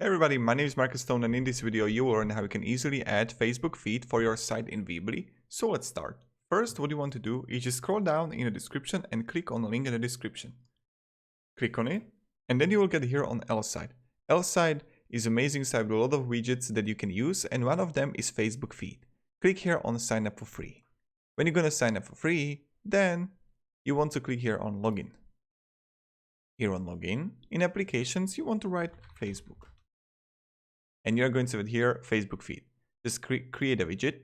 Hey everybody, my name is Marcus Stone, and in this video you will learn how you can easily add Facebook feed for your site in Weebly. So let's start. First, what you want to do is just scroll down in the description and click on the link in the description. Click on it, and then you will get here on L side. L side is an amazing site with a lot of widgets that you can use, and one of them is Facebook feed. Click here on sign up for free. When you're gonna sign up for free, then you want to click here on login. Here on login, in applications, you want to write Facebook. And you're going to have here Facebook feed. Just create a widget,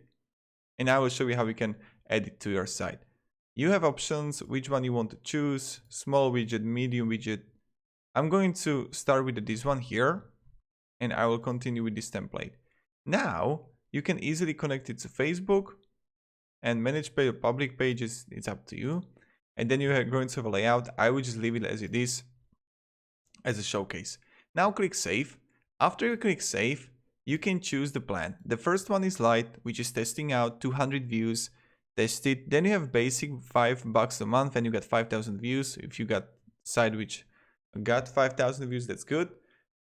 and I will show you how you can add it to your site. You have options, which one you want to choose, small widget, medium widget. I'm going to start with this one here, and I will continue with this template. Now, you can easily connect it to Facebook and manage public pages, it's up to you. And then you are going to have a layout. I will just leave it as it is, as a showcase. Now click Save. After you click Save, you can choose the plan. The first one is Lite, which is testing out 200 views. Test it. Then you have Basic, $5 a month, and you get 5,000 views. If you got site which got 5,000 views, that's good.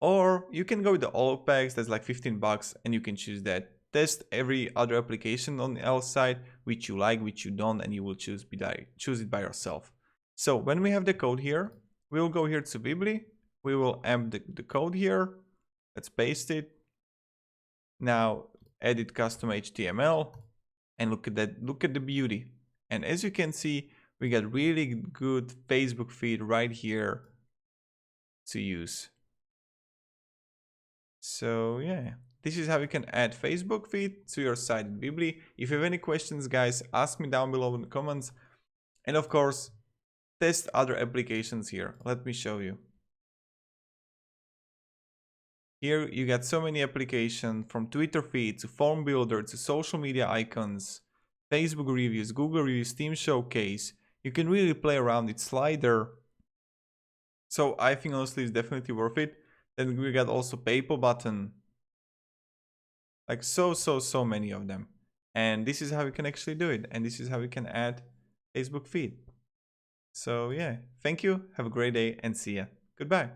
Or you can go with the all packs, that's like $15, and you can choose that. Test every other application on the L side, which you like, which you don't, and you will choose it by yourself. So when we have the code here, we will go here to Weebly. We will add the code here. Let's paste it. Now edit custom HTML, and look at that. Look at the beauty. And as you can see, we got really good Facebook feed right here to use. So yeah, this is how you can add Facebook feed to your site in Weebly. If you have any questions, guys, ask me down below in the comments. And of course, test other applications here. Let me show you. Here you got so many applications, from Twitter feed to form builder to social media icons, Facebook reviews, Google reviews, Team Showcase. You can really play around with slider. So I think honestly it's definitely worth it. Then we got also PayPal button. Like so many of them. And this is how you can actually do it. And this is how you can add Facebook feed. So yeah, thank you. Have a great day and see ya. Goodbye.